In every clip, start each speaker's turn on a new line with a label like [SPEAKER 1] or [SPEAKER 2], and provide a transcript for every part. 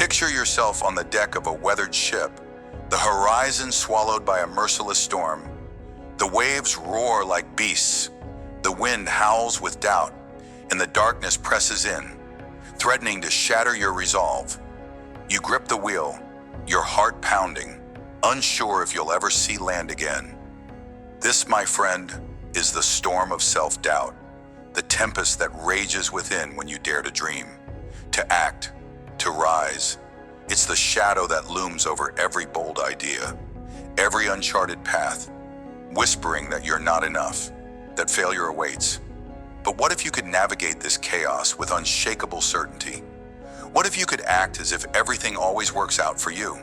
[SPEAKER 1] Picture yourself on the deck of a weathered ship, the horizon swallowed by a merciless storm. The waves roar like beasts, the wind howls with doubt, and the darkness presses in, threatening to shatter your resolve. You grip the wheel, your heart pounding, unsure if you'll ever see land again. This, my friend, is the storm of self-doubt, the tempest that rages within when you dare to dream, to act, to rise. It's the shadow that looms over every bold idea, every uncharted path, whispering that you're not enough, that failure awaits. But what if you could navigate this chaos with unshakable certainty? What if you could act as if everything always works out for you,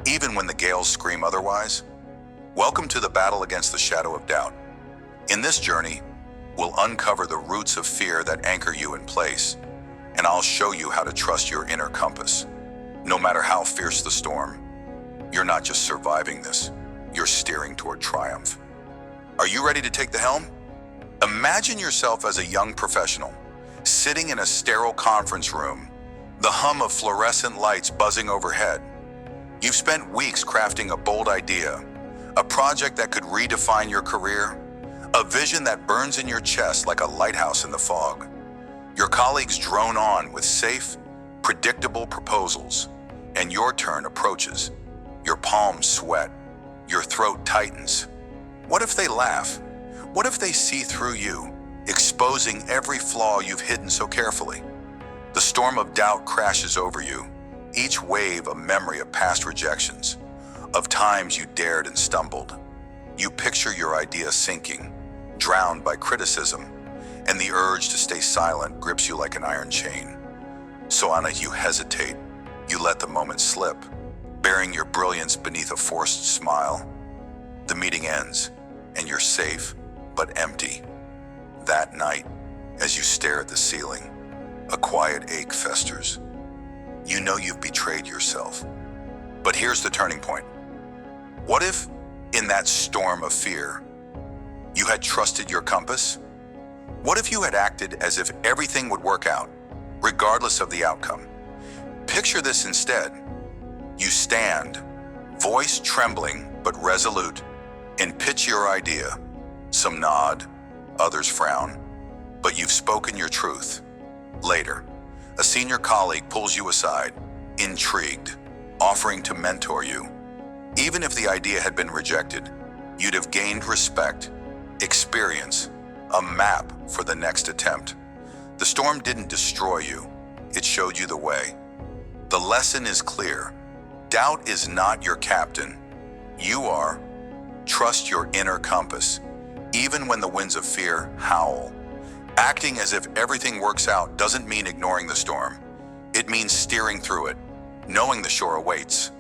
[SPEAKER 1] even when the gales scream otherwise? Welcome to the battle against the shadow of doubt. In this journey, we'll uncover the roots of fear that anchor you in place, and I'll show you how to trust your inner compass. No matter how fierce the storm, you're not just surviving this, you're steering toward triumph. Are you ready to take the helm? Imagine yourself as a young professional, sitting in a sterile conference room, the hum of fluorescent lights buzzing overhead. You've spent weeks crafting a bold idea, a project that could redefine your career, a vision that burns in your chest like a lighthouse in the fog. Your colleagues drone on with safe, predictable proposals, and your turn approaches. Your palms sweat, your throat tightens. What if they laugh? What if they see through you, exposing every flaw you've hidden so carefully? The storm of doubt crashes over you, each wave a memory of past rejections, of times you dared and stumbled. You picture your idea sinking, drowned by criticism, and the urge to stay silent grips you like an iron chain. So Anna, you hesitate, you let the moment slip, bearing your brilliance beneath a forced smile. The meeting ends, and you're safe, but empty. That night, as you stare at the ceiling, a quiet ache festers. You know you've betrayed yourself. But here's the turning point. What if, in that storm of fear, you had trusted your compass? What if you had acted as if everything would work out, regardless of the outcome? Picture this instead. You stand, voice trembling but resolute, and pitch your idea. Some nod, others frown, but you've spoken your truth. Later, a senior colleague pulls you aside, intrigued, offering to mentor you. Even if the idea had been rejected, you'd have gained respect, experience, a map for the next attempt. The storm didn't destroy you, it showed you the way. The lesson is clear. Doubt is not your captain. You are. Trust your inner compass, even when the winds of fear howl. Acting as if everything works out doesn't mean ignoring the storm. It means steering through it, knowing the shore awaits.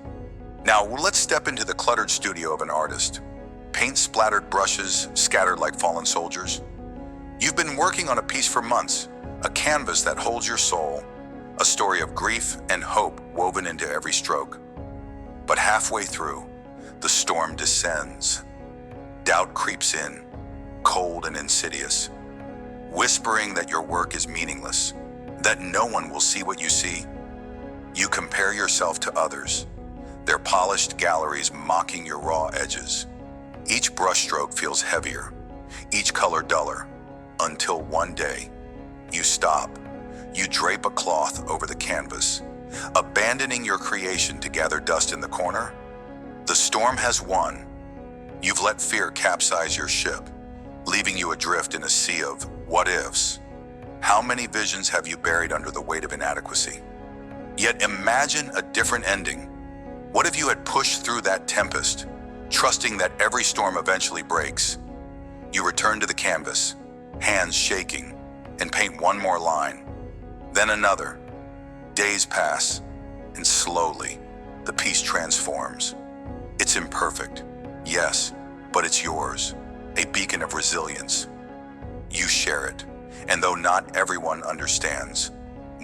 [SPEAKER 1] Now, let's step into the cluttered studio of an artist. Paint-splattered brushes scattered like fallen soldiers. You've been working on a piece for months, a canvas that holds your soul, a story of grief and hope woven into every stroke. But halfway through, the storm descends. Doubt creeps in, cold and insidious, whispering that your work is meaningless, that no one will see what you see. You compare yourself to others, their polished galleries mocking your raw edges. Each brushstroke feels heavier, each color duller, until one day, you stop. You drape a cloth over the canvas, abandoning your creation to gather dust in the corner. The storm has won. You've let fear capsize your ship, leaving you adrift in a sea of what-ifs. How many visions have you buried under the weight of inadequacy? Yet imagine a different ending. What if you had pushed through that tempest, trusting that every storm eventually breaks? You return to the canvas, hands shaking, and paint one more line, then another. Days pass, and slowly, the piece transforms. It's imperfect, yes, but it's yours, a beacon of resilience. You share it, and though not everyone understands,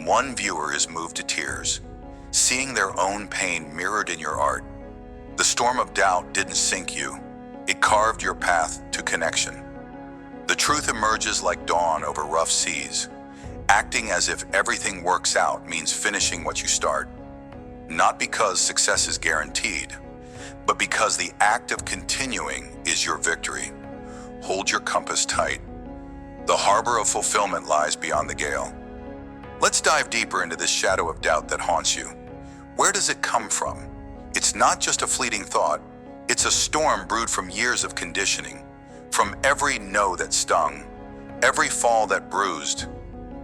[SPEAKER 1] one viewer is moved to tears, seeing their own pain mirrored in your art. The storm of doubt didn't sink you, it carved your path to connection. The truth emerges like dawn over rough seas. Acting as if everything works out means finishing what you start. not because success is guaranteed, but because the act of continuing is your victory. Hold your compass tight. The harbor of fulfillment lies beyond the gale. Let's dive deeper into this shadow of doubt that haunts you. Where does it come from? It's not just a fleeting thought. It's a storm brewed from years of conditioning, from every no that stung, every fall that bruised.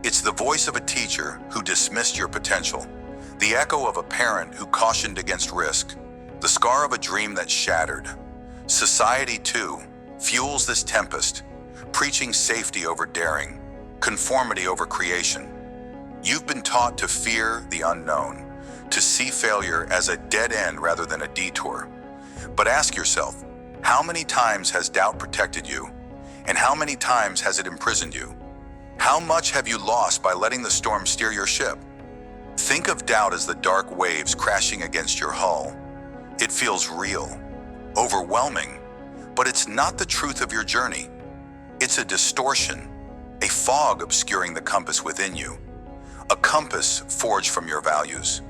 [SPEAKER 1] It's the voice of a teacher who dismissed your potential, the echo of a parent who cautioned against risk, the scar of a dream that shattered. Society, too, fuels this tempest, preaching safety over daring, conformity over creation. You've been taught to fear the unknown, to see failure as a dead end rather than a detour. But ask yourself, how many times has doubt protected you? And how many times has it imprisoned you? How much have you lost by letting the storm steer your ship? Think of doubt as the dark waves crashing against your hull. It feels real, overwhelming, but it's not the truth of your journey. It's a distortion, a fog obscuring the compass within you. A compass forged from your values,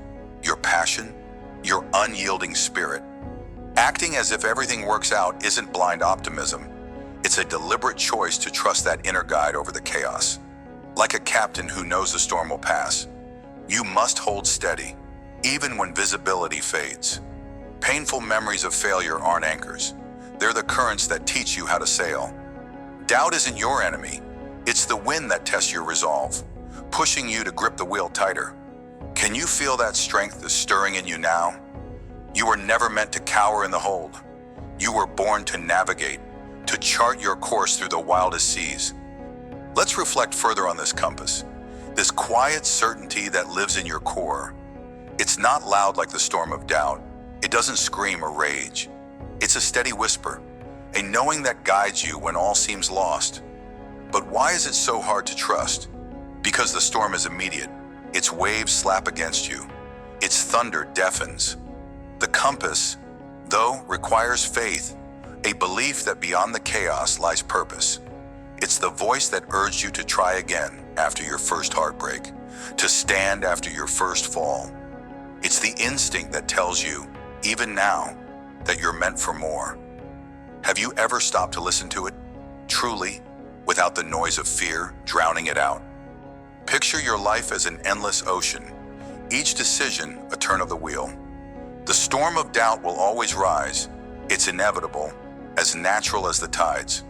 [SPEAKER 1] your passion, your unyielding spirit. Acting as if everything works out isn't blind optimism. It's a deliberate choice to trust that inner guide over the chaos. Like a captain who knows the storm will pass, you must hold steady, even when visibility fades. Painful memories of failure aren't anchors. They're the currents that teach you how to sail. Doubt isn't your enemy. It's the wind that tests your resolve, pushing you to grip the wheel tighter. Can you feel that strength that's stirring in you now? You were never meant to cower in the hold. You were born to navigate, to chart your course through the wildest seas. Let's reflect further on this compass, this quiet certainty that lives in your core. It's not loud like the storm of doubt. It doesn't scream or rage. It's a steady whisper, a knowing that guides you when all seems lost. But why is it so hard to trust? Because the storm is immediate. Its waves slap against you. Its thunder deafens. The compass, though, requires faith, a belief that beyond the chaos lies purpose. It's the voice that urged you to try again after your first heartbreak, to stand after your first fall. It's the instinct that tells you, even now, that you're meant for more. Have you ever stopped to listen to it, truly, without the noise of fear drowning it out? Picture your life as an endless ocean, each decision a turn of the wheel. The storm of doubt will always rise. It's inevitable, as natural as the tides.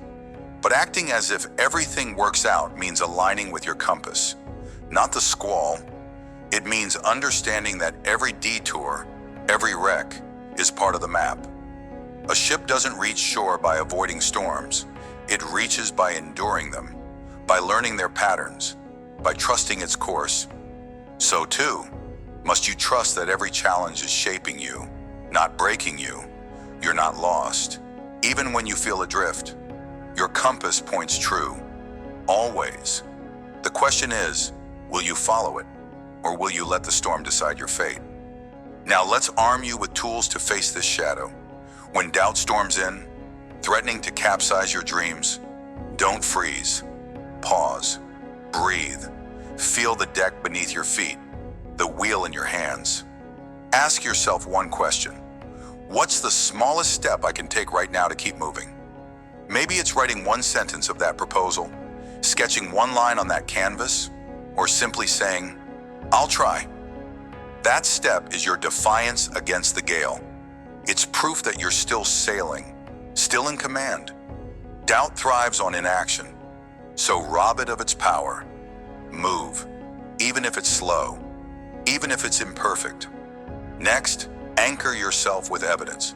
[SPEAKER 1] But acting as if everything works out means aligning with your compass, not the squall. It means understanding that every detour, every wreck, is part of the map. A ship doesn't reach shore by avoiding storms. It reaches by enduring them, by learning their patterns, by trusting its course. So too, must you trust that every challenge is shaping you, not breaking you. You're not lost. Even when you feel adrift, your compass points true, always. The question is, will you follow it, or will you let the storm decide your fate? Now let's arm you with tools to face this shadow. When doubt storms in, threatening to capsize your dreams, don't freeze. Pause. Breathe. Feel the deck beneath your feet, the wheel in your hands. Ask yourself one question. What's the smallest step I can take right now to keep moving? Maybe it's writing one sentence of that proposal, sketching one line on that canvas, or simply saying, I'll try. That step is your defiance against the gale. It's proof that you're still sailing, still in command. Doubt thrives on inaction, so rob it of its power. Move, even if it's slow, even if it's imperfect. Next, anchor yourself with evidence.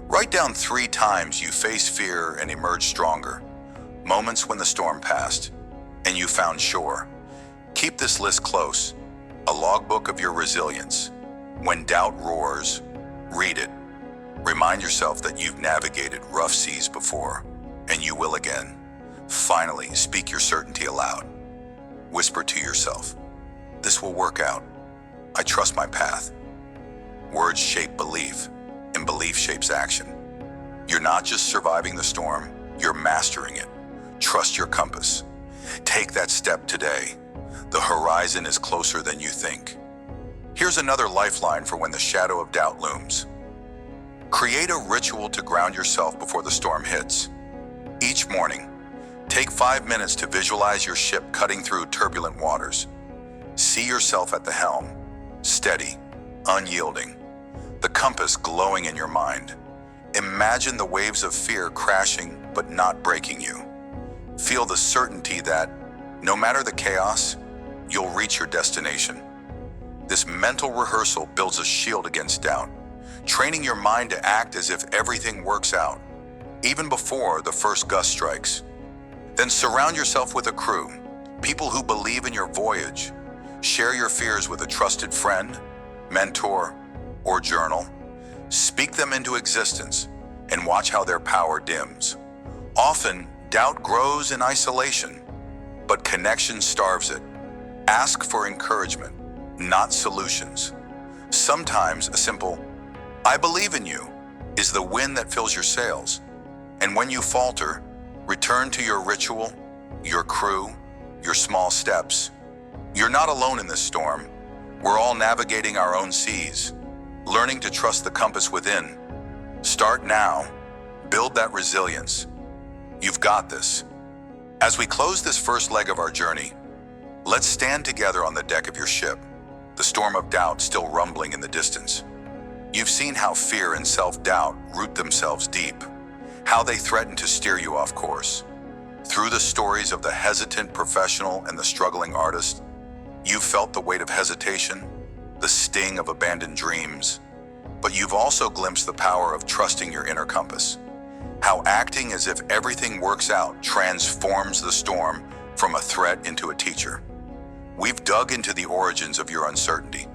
[SPEAKER 1] Write down 3 times you faced fear and emerged stronger, moments when the storm passed, and you found shore. Keep this list close, a logbook of your resilience. When doubt roars, read it. Remind yourself that you've navigated rough seas before, and you will again. Finally, speak your certainty aloud. Whisper to yourself, this will work out. I trust my path. Words shape belief, and belief shapes action. You're not just surviving the storm, you're mastering it. Trust your compass. Take that step today. The horizon is closer than you think. Here's another lifeline for when the shadow of doubt looms. Create a ritual to ground yourself before the storm hits. Each morning, take 5 minutes to visualize your ship cutting through turbulent waters. See yourself at the helm, steady, unyielding, the compass glowing in your mind. Imagine the waves of fear crashing but not breaking you. Feel the certainty that, no matter the chaos, you'll reach your destination. This mental rehearsal builds a shield against doubt, training your mind to act as if everything works out, even before the first gust strikes. Then surround yourself with a crew, people who believe in your voyage. Share your fears with a trusted friend, mentor, or journal. Speak them into existence and watch how their power dims. Often, doubt grows in isolation, but connection starves it. Ask for encouragement, not solutions. Sometimes a simple, "I believe in you," is the wind that fills your sails. And when you falter, return to your ritual, your crew, your small steps. You're not alone in this storm. We're all navigating our own seas, learning to trust the compass within. Start now. Build that resilience. You've got this. As we close this first leg of our journey, let's stand together on the deck of your ship, the storm of doubt still rumbling in the distance. You've seen how fear and self-doubt root themselves deep, how they threaten to steer you off course. Through the stories of the hesitant professional and the struggling artist, you've felt the weight of hesitation, the sting of abandoned dreams, but you've also glimpsed the power of trusting your inner compass, how acting as if everything works out transforms the storm from a threat into a teacher. We've dug into the origins of your uncertainty,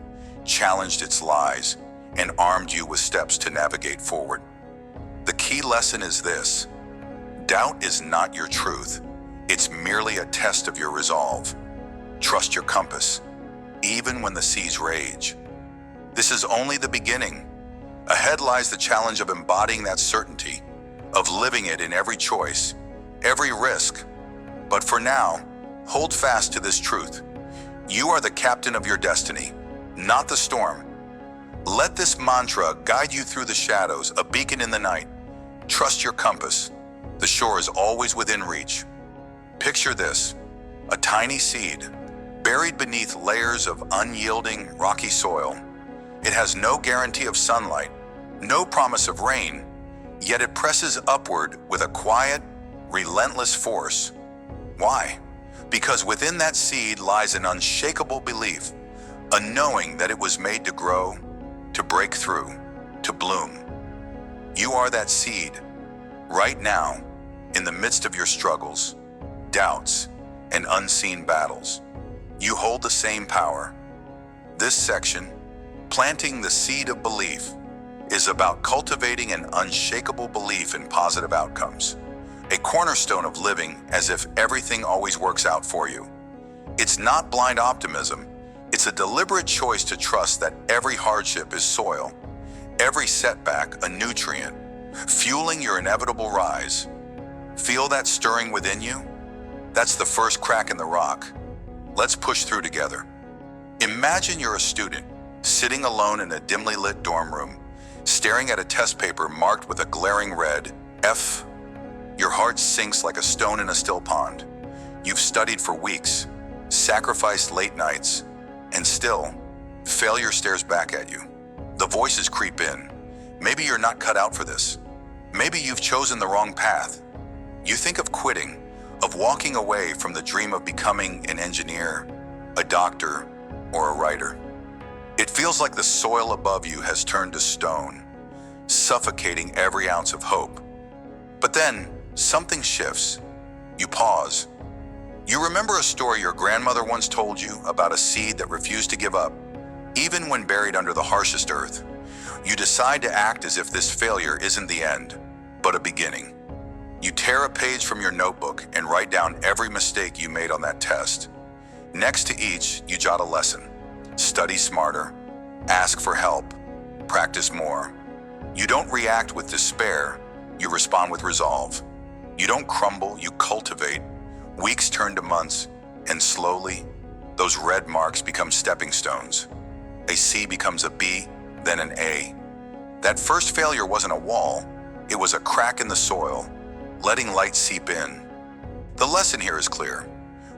[SPEAKER 1] challenged its lies, and armed you with steps to navigate forward. The key lesson is this: doubt is not your truth. It's merely a test of your resolve. Trust your compass, even when the seas rage. This is only the beginning. Ahead lies the challenge of embodying that certainty, of living it in every choice, every risk. But for now, hold fast to this truth. You are the captain of your destiny, not the storm. Let this mantra guide you through the shadows, a beacon in the night. Trust your compass. The shore is always within reach. Picture this: a tiny seed, buried beneath layers of unyielding, rocky soil. It has no guarantee of sunlight, no promise of rain, yet it presses upward with a quiet, relentless force. Why? Because within that seed lies an unshakable belief, a knowing that it was made to grow, to break through, to bloom. You are that seed, right now, in the midst of your struggles, doubts, and unseen battles. You hold the same power. This section, Planting the Seed of Belief, is about cultivating an unshakable belief in positive outcomes, a cornerstone of living as if everything always works out for you. It's not blind optimism. It's a deliberate choice to trust that every hardship is soil, every setback a nutrient, fueling your inevitable rise. Feel that stirring within you? That's the first crack in the rock. Let's push through together. Imagine you're a student, sitting alone in a dimly lit dorm room, staring at a test paper marked with a glaring red F. Your heart sinks like a stone in a still pond. You've studied for weeks, sacrificed late nights, and still, failure stares back at you. The voices creep in. Maybe you're not cut out for this. Maybe you've chosen the wrong path. You think of quitting, of walking away from the dream of becoming an engineer, a doctor, or a writer. It feels like the soil above you has turned to stone, suffocating every ounce of hope. But then, something shifts. You pause. You remember a story your grandmother once told you about a seed that refused to give up, even when buried under the harshest earth. You decide to act as if this failure isn't the end, but a beginning. You tear a page from your notebook and write down every mistake you made on that test. Next to each, you jot a lesson. Study smarter, ask for help, practice more. You don't react with despair, you respond with resolve. You don't crumble, you cultivate. Weeks turn to months, and slowly, those red marks become stepping stones. A C becomes a B, then an A. That first failure wasn't a wall, it was a crack in the soil, letting light seep in. The lesson here is clear.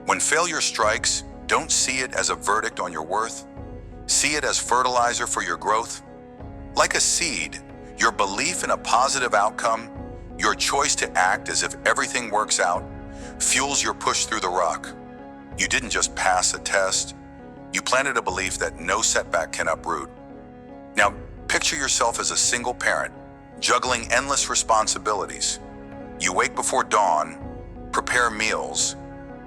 [SPEAKER 1] When failure strikes, don't see it as a verdict on your worth. See it as fertilizer for your growth. Like a seed, your belief in a positive outcome, your choice to act as if everything works out, fuels your push through the rock. You didn't just pass a test, you planted a belief that no setback can uproot. Now, picture yourself as a single parent, juggling endless responsibilities. You wake before dawn, prepare meals,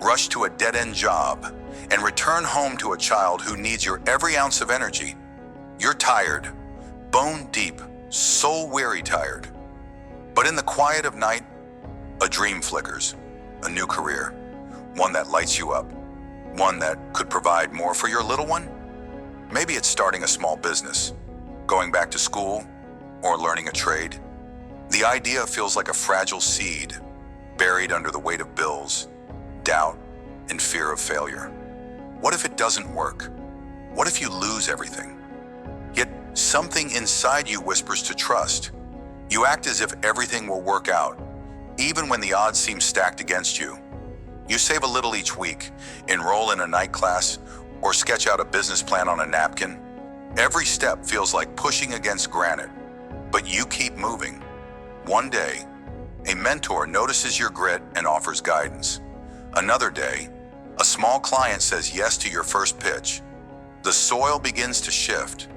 [SPEAKER 1] rush to a dead-end job, and return home to a child who needs your every ounce of energy. You're tired, bone deep, soul-weary tired. But in the quiet of night, a dream flickers, a new career, one that lights you up, one that could provide more for your little one. Maybe it's starting a small business, going back to school, or learning a trade. The idea feels like a fragile seed, buried under the weight of bills, doubt, and fear of failure. What if it doesn't work? What if you lose everything? Yet something inside you whispers to trust. You act as if everything will work out, even when the odds seem stacked against you. You save a little each week, enroll in a night class, or sketch out a business plan on a napkin. Every step feels like pushing against granite, but you keep moving. One day, a mentor notices your grit and offers guidance. Another day, a small client says yes to your first pitch. The soil begins to shift.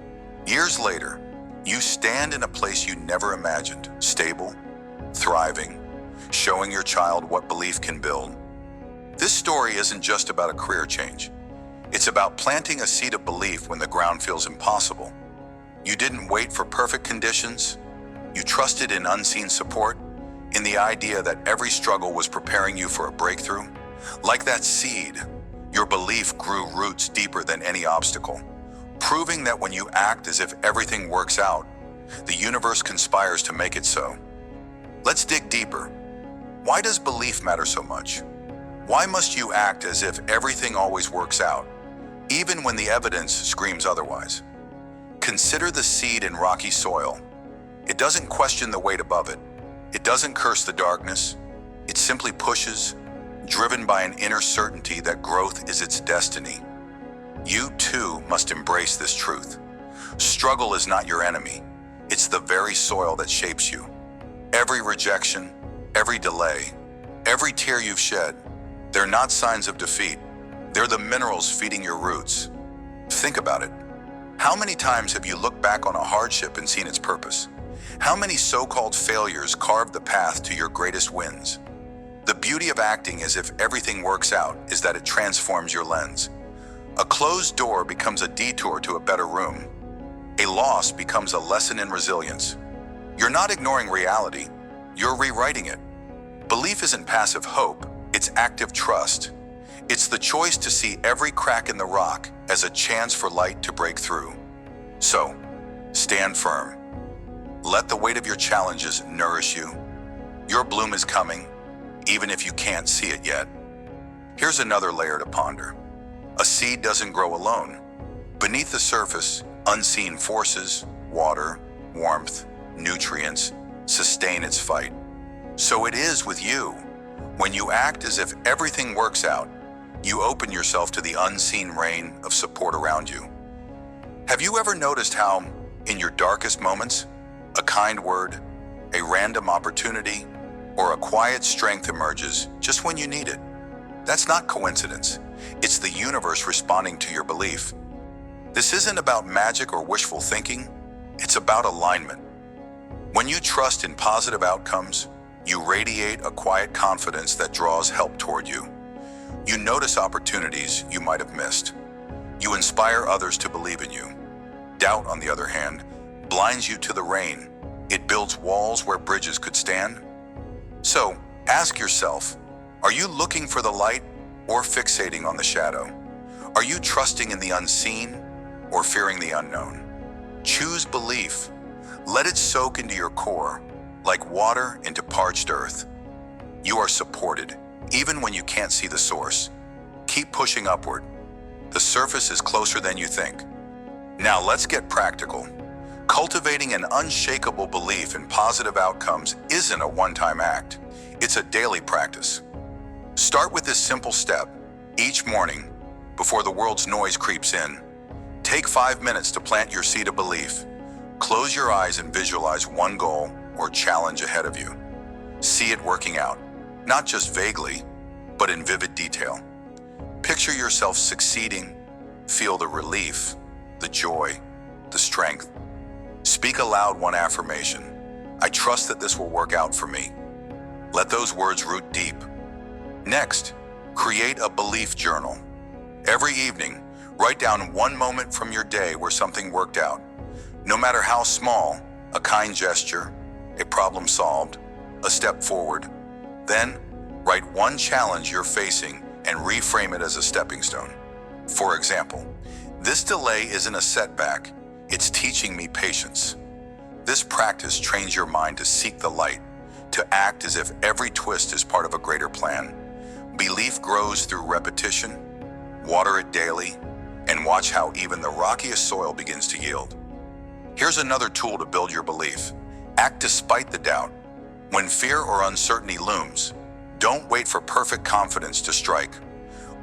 [SPEAKER 1] Years later, you stand in a place you never imagined, stable, thriving, showing your child what belief can build. This story isn't just about a career change. It's about planting a seed of belief when the ground feels impossible. You didn't wait for perfect conditions. You trusted in unseen support, in the idea that every struggle was preparing you for a breakthrough. Like that seed, your belief grew roots deeper than any obstacle, proving that when you act as if everything works out, the universe conspires to make it so. Let's dig deeper. Why does belief matter so much? Why must you act as if everything always works out, even when the evidence screams otherwise? Consider the seed in rocky soil. It doesn't question the weight above it. It doesn't curse the darkness. It simply pushes, driven by an inner certainty that growth is its destiny. You too must embrace this truth. Struggle is not your enemy. It's the very soil that shapes you. Every rejection, every delay, every tear you've shed, they're not signs of defeat. They're the minerals feeding your roots. Think about it. How many times have you looked back on a hardship and seen its purpose? How many so-called failures carved the path to your greatest wins? The beauty of acting as if everything works out is that it transforms your lens. A closed door becomes a detour to a better room. A loss becomes a lesson in resilience. You're not ignoring reality, you're rewriting it. Belief isn't passive hope, it's active trust. It's the choice to see every crack in the rock as a chance for light to break through. So, stand firm. Let the weight of your challenges nourish you. Your bloom is coming, even if you can't see it yet. Here's another layer to ponder. A seed doesn't grow alone. Beneath the surface, unseen forces, water, warmth, nutrients, sustain its fight. So it is with you. When you act as if everything works out, you open yourself to the unseen rain of support around you. Have you ever noticed how, in your darkest moments, a kind word, a random opportunity, or a quiet strength emerges just when you need it? That's not coincidence. It's the universe responding to your belief. This isn't about magic or wishful thinking. It's about alignment. When you trust in positive outcomes, you radiate a quiet confidence that draws help toward you. You notice opportunities you might have missed. You inspire others to believe in you. Doubt, on the other hand, blinds you to the rain. It builds walls where bridges could stand. So, ask yourself, are you looking for the light or fixating on the shadow? Are you trusting in the unseen or fearing the unknown? Choose belief. Let it soak into your core, like water into parched earth. You are supported, even when you can't see the source. Keep pushing upward. The surface is closer than you think. Now let's get practical. Cultivating an unshakable belief in positive outcomes isn't a one-time act. It's a daily practice. Start with this simple step. Each morning, before the world's noise creeps in, take 5 minutes to plant your seed of belief. Close your eyes and visualize one goal or challenge ahead of you. See it working out, not just vaguely, but in vivid detail. Picture yourself succeeding. Feel the relief, the joy, the strength. Speak aloud one affirmation. I trust that this will work out for me. Let those words root deep. Next, create a belief journal. Every evening, write down one moment from your day where something worked out. No matter how small, a kind gesture, a problem solved, a step forward. Then, write one challenge you're facing and reframe it as a stepping stone. For example, this delay isn't a setback, it's teaching me patience. This practice trains your mind to seek the light, to act as if every twist is part of a greater plan. Belief grows through repetition. Water it daily, and watch how even the rockiest soil begins to yield. Here's another tool to build your belief. Act despite the doubt. When fear or uncertainty looms, don't wait for perfect confidence to strike.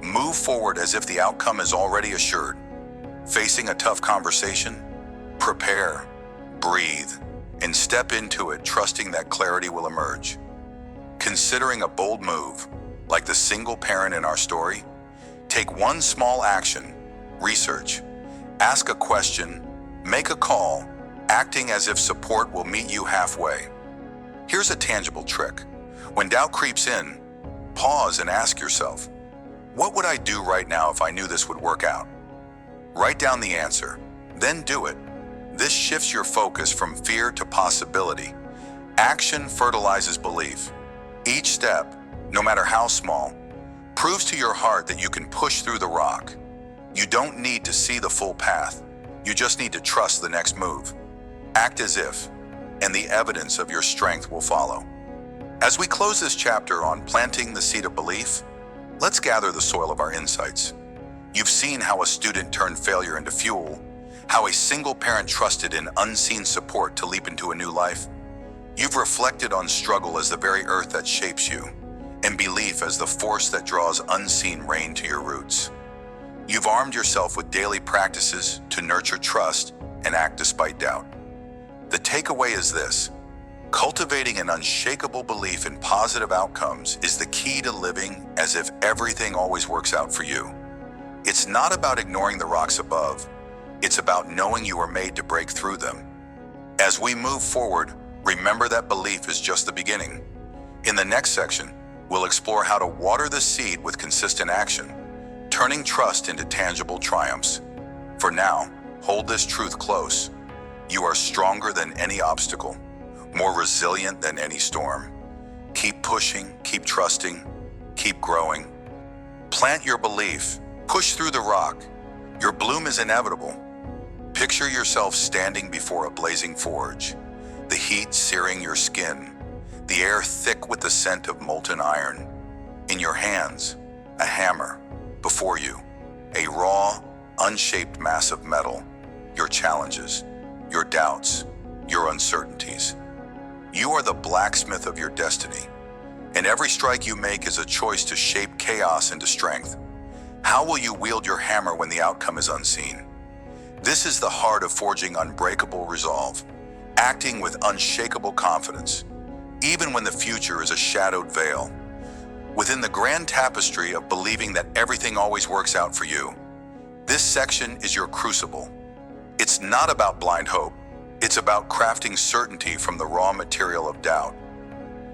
[SPEAKER 1] Move forward as if the outcome is already assured. Facing a tough conversation? Prepare, breathe, and step into it trusting that clarity will emerge. Considering a bold move, like the single parent in our story, take one small action, research, ask a question, make a call, acting as if support will meet you halfway. Here's a tangible trick. When doubt creeps in, pause and ask yourself, what would I do right now if I knew this would work out? Write down the answer, then do it. This shifts your focus from fear to possibility. Action fertilizes belief. Each step, no matter how small, proves to your heart that you can push through the rock. You don't need to see the full path. You just need to trust the next move. Act as if, and the evidence of your strength will follow. As we close this chapter on planting the seed of belief, let's gather the soil of our insights. You've seen how a student turned failure into fuel, how a single parent trusted in unseen support to leap into a new life. You've reflected on struggle as the very earth that shapes you, and belief as the force that draws unseen rain to your roots. You've armed yourself with daily practices to nurture trust and act despite doubt. The takeaway is this: cultivating an unshakable belief in positive outcomes is the key to living as if everything always works out for you. It's not about ignoring the rocks above. It's about knowing you are made to break through them. As we move forward, remember that belief is just the beginning. In the next section, we'll explore how to water the seed with consistent action, turning trust into tangible triumphs. For now, hold this truth close. You are stronger than any obstacle, more resilient than any storm. Keep pushing, keep trusting, keep growing. Plant your belief, push through the rock. Your bloom is inevitable. Picture yourself standing before a blazing forge, the heat searing your skin, the air thick with the scent of molten iron. In your hands, a hammer. Before you, a raw, unshaped mass of metal. Your challenges, your doubts, your uncertainties. You are the blacksmith of your destiny, and every strike you make is a choice to shape chaos into strength. How will you wield your hammer when the outcome is unseen? This is the heart of forging unbreakable resolve, acting with unshakable confidence, even when the future is a shadowed veil. Within the grand tapestry of believing that everything always works out for you, this section is your crucible. It's not about blind hope. It's about crafting certainty from the raw material of doubt.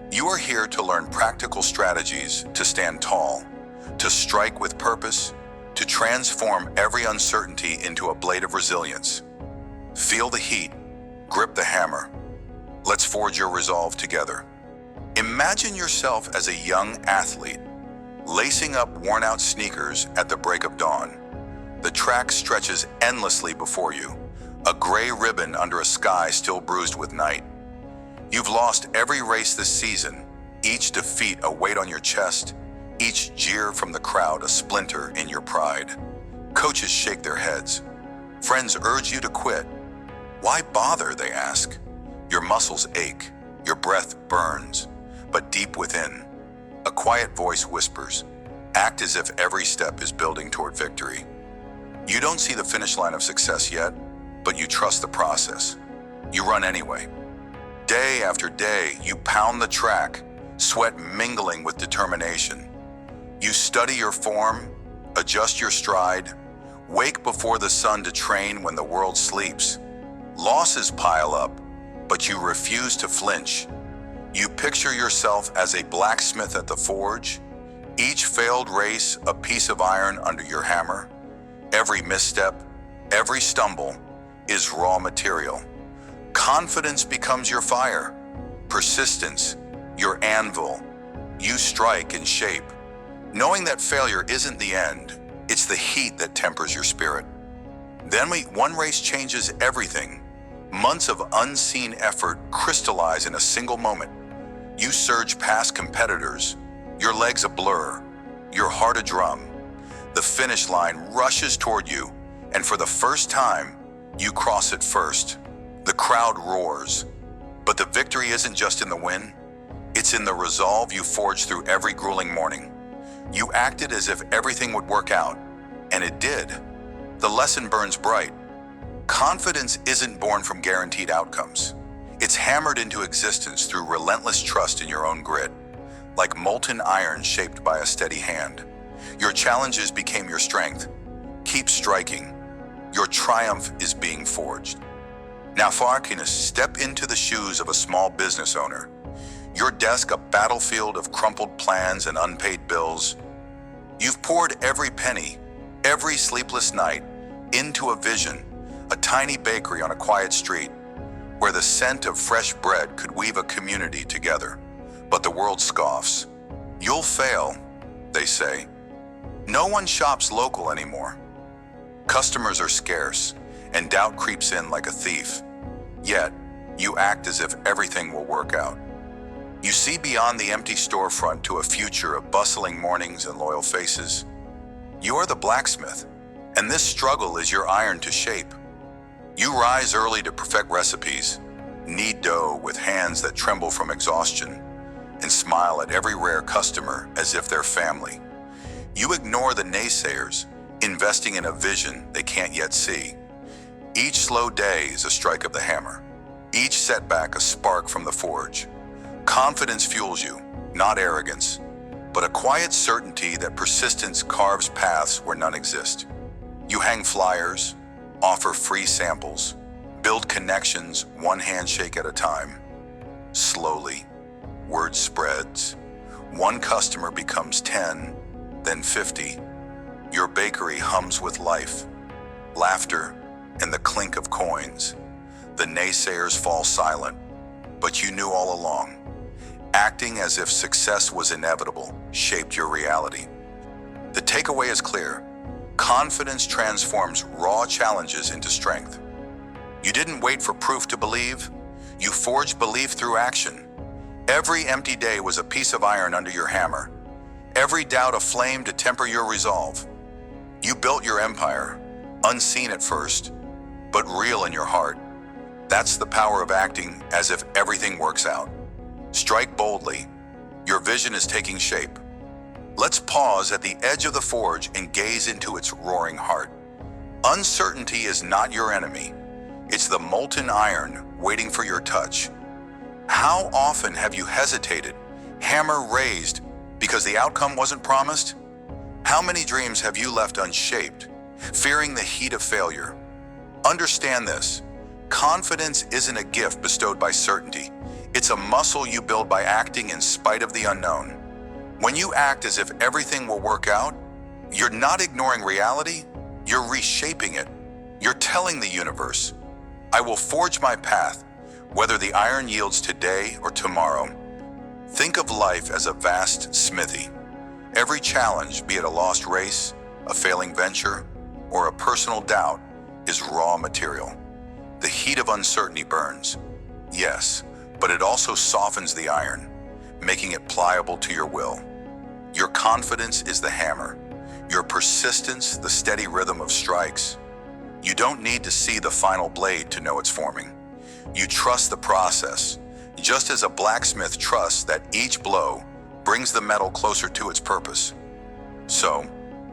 [SPEAKER 1] You are here to learn practical strategies to stand tall, to strike with purpose, to transform every uncertainty into a blade of resilience. Feel the heat, grip the hammer. Let's forge your resolve together. Imagine yourself as a young athlete, lacing up worn-out sneakers at the break of dawn. The track stretches endlessly before you, a gray ribbon under a sky still bruised with night. You've lost every race this season, each defeat a weight on your chest, each jeer from the crowd a splinter in your pride. Coaches shake their heads. Friends urge you to quit. Why bother, they ask. Your muscles ache, your breath burns, but deep within, a quiet voice whispers, act as if every step is building toward victory. You don't see the finish line of success yet, but you trust the process. You run anyway. Day after day, you pound the track, sweat mingling with determination. You study your form, adjust your stride, wake before the sun to train when the world sleeps. Losses pile up, but you refuse to flinch. You picture yourself as a blacksmith at the forge, each failed race a piece of iron under your hammer. Every misstep, every stumble is raw material. Confidence becomes your fire, persistence, your anvil. You strike and shape, knowing that failure isn't the end, it's the heat that tempers your spirit. Then one race changes everything. Months of unseen effort crystallize in a single moment. You surge past competitors, your legs a blur, your heart a drum. The finish line rushes toward you, and for the first time, you cross it first. The crowd roars, but the victory isn't just in the win, it's in the resolve you forged through every grueling morning. You acted as if everything would work out, and it did. The lesson burns bright. Confidence isn't born from guaranteed outcomes. It's hammered into existence through relentless trust in your own grit, like molten iron shaped by a steady hand. Your challenges became your strength. Keep striking. Your triumph is being forged. Now, Farkinus, step into the shoes of a small business owner. Your desk a battlefield of crumpled plans and unpaid bills. You've poured every penny, every sleepless night, into a vision, a tiny bakery on a quiet street, where the scent of fresh bread could weave a community together. But the world scoffs. You'll fail, they say. No one shops local anymore. Customers are scarce, and doubt creeps in like a thief. Yet, you act as if everything will work out. You see beyond the empty storefront to a future of bustling mornings and loyal faces. You are the blacksmith, and this struggle is your iron to shape. You rise early to perfect recipes, knead dough with hands that tremble from exhaustion, and smile at every rare customer as if they're family. You ignore the naysayers, investing in a vision they can't yet see. Each slow day is a strike of the hammer, each setback a spark from the forge. Confidence fuels you, not arrogance, but a quiet certainty that persistence carves paths where none exist. You hang flyers, offer free samples, build connections one handshake at a time. Slowly, word spreads. One customer becomes 10, then 50. Your bakery hums with life, laughter, and the clink of coins. The naysayers fall silent, but you knew all along. Acting as if success was inevitable shaped your reality. The takeaway is clear. Confidence transforms raw challenges into strength. You didn't wait for proof to believe. You forged belief through action. Every empty day was a piece of iron under your hammer. Every doubt a flame to temper your resolve. You built your empire, unseen at first, but real in your heart. That's the power of acting as if everything works out. Strike boldly. Your vision is taking shape. Let's pause at the edge of the forge and gaze into its roaring heart. Uncertainty is not your enemy. It's the molten iron waiting for your touch. How often have you hesitated, hammer raised, because the outcome wasn't promised? How many dreams have you left unshaped, fearing the heat of failure? Understand this. Confidence isn't a gift bestowed by certainty. It's a muscle you build by acting in spite of the unknown. When you act as if everything will work out, you're not ignoring reality, you're reshaping it. You're telling the universe, I will forge my path, whether the iron yields today or tomorrow. Think of life as a vast smithy. Every challenge, be it a lost race, a failing venture, or a personal doubt, is raw material. The heat of uncertainty burns, yes, but it also softens the iron, making it pliable to your will. Your confidence is the hammer, your persistence the steady rhythm of strikes. You don't need to see the final blade to know it's forming. You trust the process, just as a blacksmith trusts that each blow brings the metal closer to its purpose. So,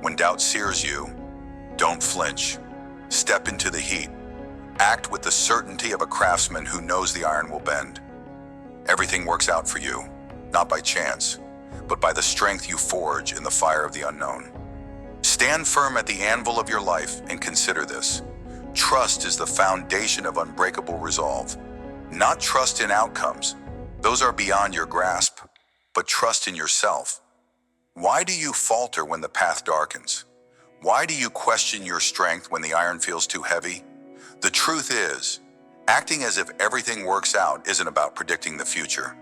[SPEAKER 1] when doubt sears you, don't flinch. Step into the heat. Act with the certainty of a craftsman who knows the iron will bend. Everything works out for you, not by chance, but by the strength you forge in the fire of the unknown. Stand firm at the anvil of your life and consider this. Trust is the foundation of unbreakable resolve. Not trust in outcomes. Those are beyond your grasp, but trust in yourself. Why do you falter when the path darkens? Why do you question your strength when the iron feels too heavy? The truth is, acting as if everything works out isn't about predicting the future.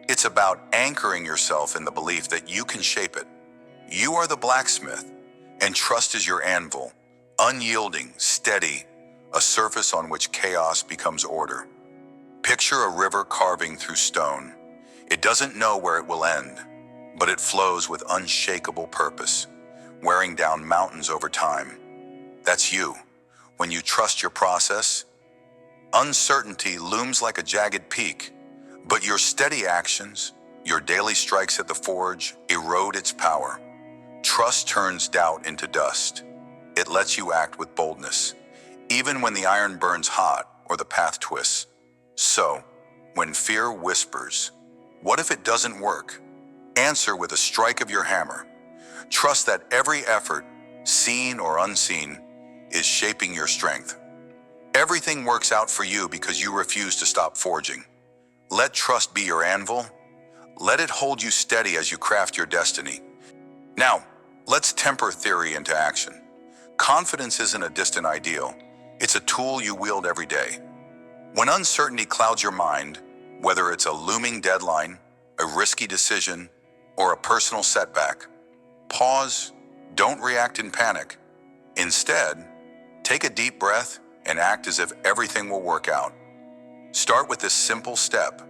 [SPEAKER 1] It's about anchoring yourself in the belief that you can shape it. You are the blacksmith, and trust is your anvil, unyielding, steady, a surface on which chaos becomes order. Picture a river carving through stone. It doesn't know where it will end, but it flows with unshakable purpose, wearing down mountains over time. That's you. When you trust your process, uncertainty looms like a jagged peak, but your steady actions, your daily strikes at the forge, erode its power. Trust turns doubt into dust. It lets you act with boldness, even when the iron burns hot or the path twists. So, when fear whispers, "What if it doesn't work?" answer with a strike of your hammer. Trust that every effort, seen or unseen, is shaping your strength. Everything works out for you because you refuse to stop forging. Let trust be your anvil. Let it hold you steady as you craft your destiny. Now, let's temper theory into action. Confidence isn't a distant ideal. It's a tool you wield every day. When uncertainty clouds your mind, whether it's a looming deadline, a risky decision, or a personal setback, pause, don't react in panic. Instead, take a deep breath and act as if everything will work out. Start with this simple step.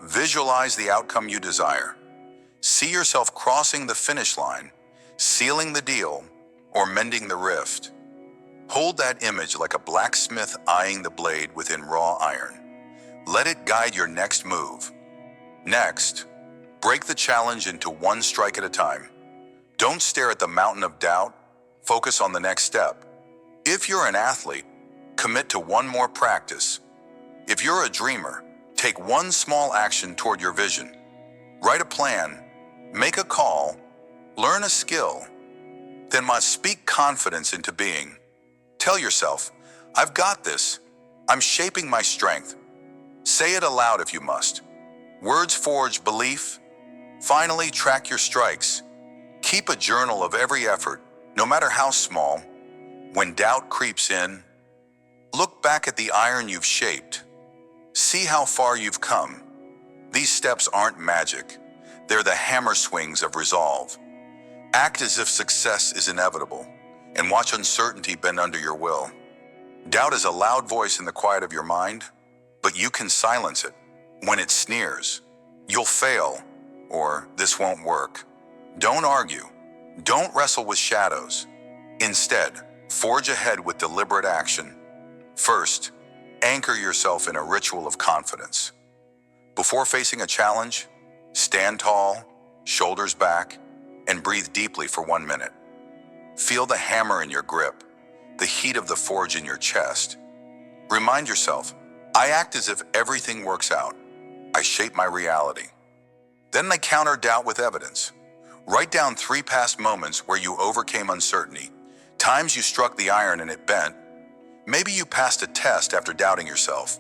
[SPEAKER 1] Visualize the outcome you desire. See yourself crossing the finish line, sealing the deal, or mending the rift. Hold that image like a blacksmith eyeing the blade within raw iron. Let it guide your next move. Next, break the challenge into one strike at a time. Don't stare at the mountain of doubt. Focus on the next step. If you're an athlete, commit to one more practice. If you're a dreamer, take one small action toward your vision. Write a plan, make a call, learn a skill, then must speak confidence into being. Tell yourself, "I've got this. I'm shaping my strength." Say it aloud if you must. Words forge belief. Finally, track your strikes. Keep a journal of every effort, no matter how small. When doubt creeps in, look back at the iron you've shaped. See how far you've come. These steps aren't magic. They're the hammer swings of resolve. Act as if success is inevitable, and watch uncertainty bend under your will. Doubt is a loud voice in the quiet of your mind, but you can silence it. When it sneers, "You'll fail," or "This won't work." Don't argue. Don't wrestle with shadows. Instead, forge ahead with deliberate action. First, anchor yourself in a ritual of confidence. Before facing a challenge, stand tall, shoulders back, and breathe deeply for 1 minute. Feel the hammer in your grip, the heat of the forge in your chest. Remind yourself, "I act as if everything works out. I shape my reality." Then counter doubt with evidence. Write down 3 past moments where you overcame uncertainty, times you struck the iron and it bent. Maybe you passed a test after doubting yourself,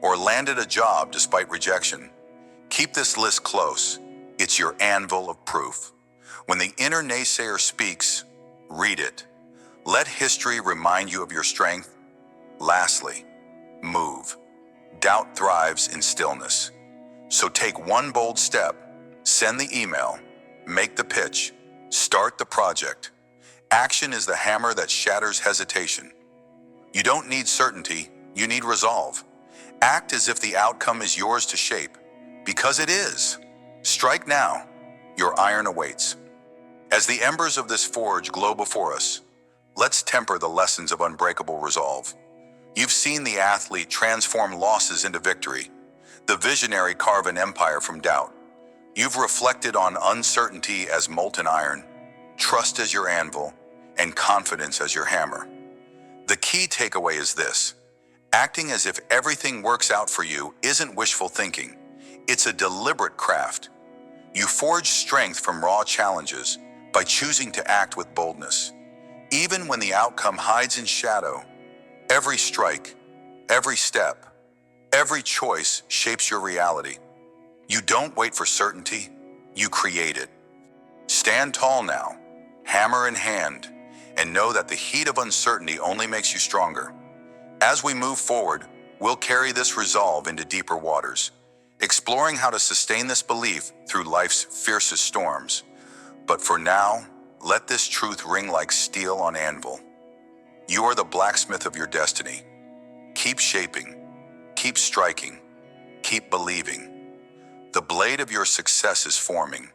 [SPEAKER 1] or landed a job despite rejection. Keep this list close. It's your anvil of proof. When the inner naysayer speaks, read it. Let history remind you of your strength. Lastly, move. Doubt thrives in stillness. So take one bold step, send the email, make the pitch, start the project. Action is the hammer that shatters hesitation. You don't need certainty, you need resolve. Act as if the outcome is yours to shape, because it is. Strike now, your iron awaits. As the embers of this forge glow before us, Let's temper the lessons of unbreakable resolve. You've seen the athlete transform losses into victory, the visionary carve an empire from doubt. You've reflected on uncertainty as molten iron, trust as your anvil, and confidence as your hammer. The key takeaway is this: acting as if everything works out for you isn't wishful thinking. It's a deliberate craft. You forge strength from raw challenges by choosing to act with boldness. Even when the outcome hides in shadow, every strike, every step, every choice shapes your reality. You don't wait for certainty, you create it. Stand tall now, hammer in hand, and know that the heat of uncertainty only makes you stronger. As we move forward, we'll carry this resolve into deeper waters, exploring how to sustain this belief through life's fiercest storms. But for now, let this truth ring like steel on anvil. You are the blacksmith of your destiny. Keep shaping, keep striking, keep believing. The blade of your success is forming,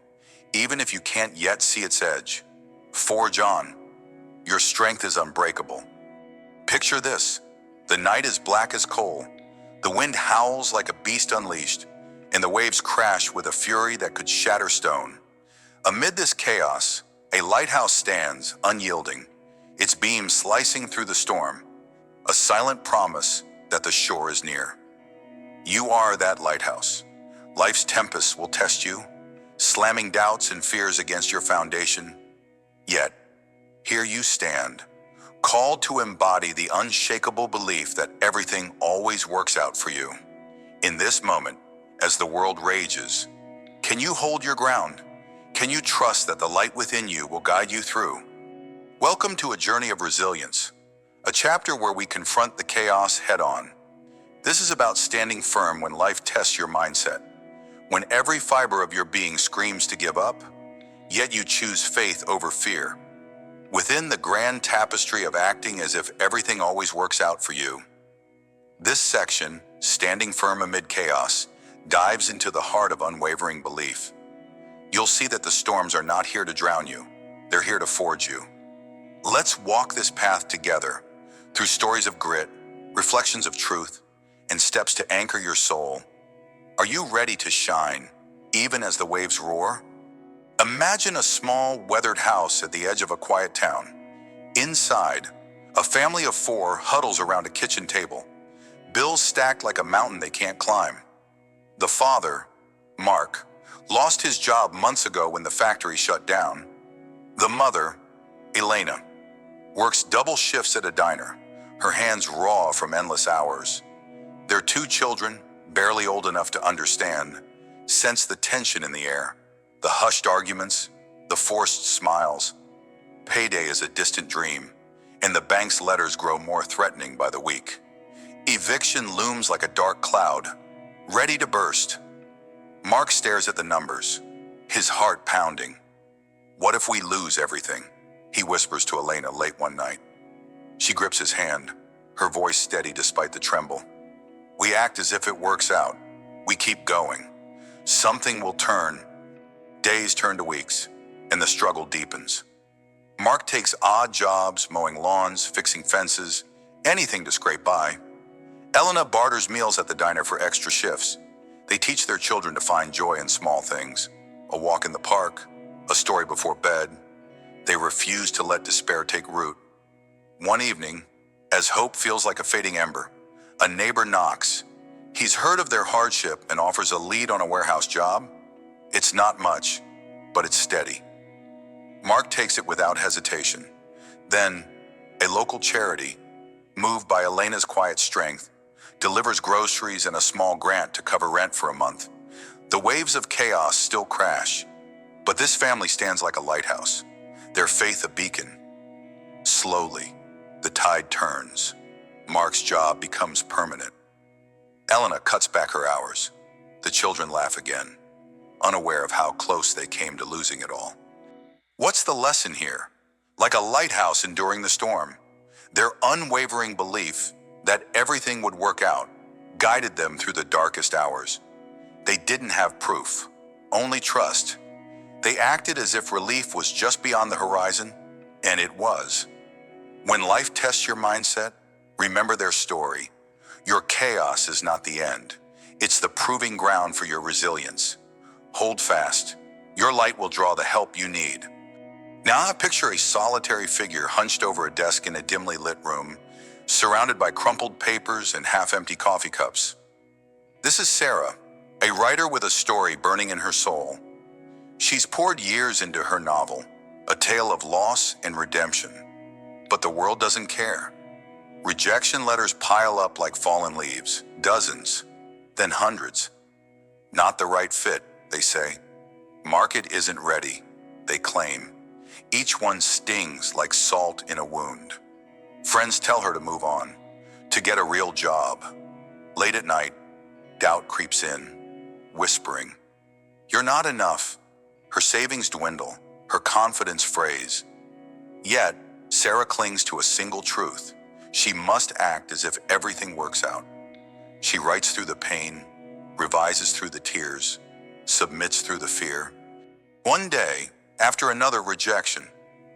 [SPEAKER 1] even if you can't yet see its edge. Forge on. Your strength is unbreakable. Picture this: the night is black as coal, the wind howls like a beast unleashed, and the waves crash with a fury that could shatter stone. Amid this chaos, a lighthouse stands, unyielding, its beams slicing through the storm, a silent promise that the shore is near. You are that lighthouse. Life's tempests will test you, slamming doubts and fears against your foundation. Yet, here you stand, called to embody the unshakable belief that everything always works out for you. In this moment, as the world rages, can you hold your ground? Can you trust that the light within you will guide you through? Welcome to a journey of resilience, a chapter where we confront the chaos head-on. This is about standing firm when life tests your mindset, when every fiber of your being screams to give up, yet you choose faith over fear. Within the grand tapestry of acting as if everything always works out for you, this section, Standing Firm Amid Chaos, dives into the heart of unwavering belief. You'll see that the storms are not here to drown you, they're here to forge you. Let's walk this path together, through stories of grit, reflections of truth, and steps to anchor your soul. Are you ready to shine, even as the waves roar? Imagine a small, weathered house at the edge of a quiet town. Inside, a family of 4 huddles around a kitchen table, bills stacked like a mountain they can't climb. The father, Mark, lost his job months ago when the factory shut down. The mother, Elena, works double shifts at a diner, her hands raw from endless hours. Their 2 children, barely old enough to understand, sense the tension in the air, the hushed arguments, the forced smiles. Payday is a distant dream, and the bank's letters grow more threatening by the week. Eviction looms like a dark cloud, ready to burst. Mark stares at the numbers, his heart pounding. What if we lose everything? He whispers to Elena late one night. She grips his hand, her voice steady despite the tremble. We act as if it works out. We keep going. Something will turn. Days turn to weeks, and the struggle deepens. Mark takes odd jobs, mowing lawns, fixing fences, anything to scrape by. Elena barters meals at the diner for extra shifts. They teach their children to find joy in small things. A walk in the park, a story before bed. They refuse to let despair take root. One evening, as hope feels like a fading ember, a neighbor knocks. He's heard of their hardship and offers a lead on a warehouse job. It's not much, but it's steady. Mark takes it without hesitation. Then, a local charity, moved by Elena's quiet strength, delivers groceries and a small grant to cover rent for a month. The waves of chaos still crash, but this family stands like a lighthouse, their faith a beacon. Slowly, the tide turns. Mark's job becomes permanent. Elena cuts back her hours. The children laugh again, unaware of how close they came to losing it all. What's the lesson here? Like a lighthouse enduring the storm, their unwavering belief that everything would work out guided them through the darkest hours. They didn't have proof, only trust. They acted as if relief was just beyond the horizon, and it was. When life tests your mindset, remember their story. Your chaos is not the end. It's the proving ground for your resilience. Hold fast. Your light will draw the help you need. Now I picture a solitary figure hunched over a desk in a dimly lit room, surrounded by crumpled papers and half-empty coffee cups. This is Sarah, a writer with a story burning in her soul. She's poured years into her novel, a tale of loss and redemption. But the world doesn't care. Rejection letters pile up like fallen leaves, dozens, then hundreds. Not the right fit, they say. Market isn't ready, they claim. Each one stings like salt in a wound. Friends tell her to move on, to get a real job. Late at night, doubt creeps in, whispering, "You're not enough." Her savings dwindle, her confidence frays. Yet, Sarah clings to a single truth. She must act as if everything works out. She writes through the pain, revises through the tears, submits through the fear. One day, after another rejection,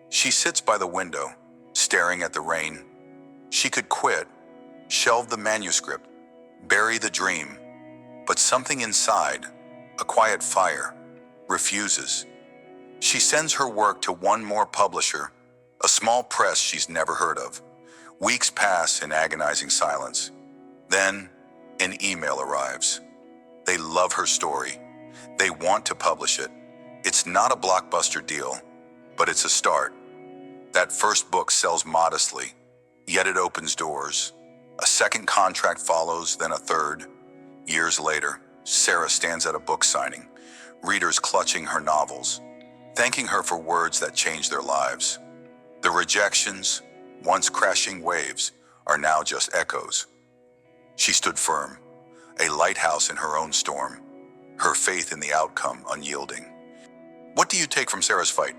[SPEAKER 1] she sits by the window, staring at the rain. She could quit, shelve the manuscript, bury the dream, but something inside, a quiet fire, refuses. She sends her work to one more publisher, a small press she's never heard of. Weeks pass in agonizing silence. Then, an email arrives. They love her story. They want to publish it. It's not a blockbuster deal, but it's a start. That first book sells modestly, yet it opens doors. A second contract follows, then a third. Years later, Sarah stands at a book signing, readers clutching her novels, thanking her for words that changed their lives. The rejections, once crashing waves, are now just echoes. She stood firm, a lighthouse in her own storm, her faith in the outcome unyielding. What do you take from Sarah's fight?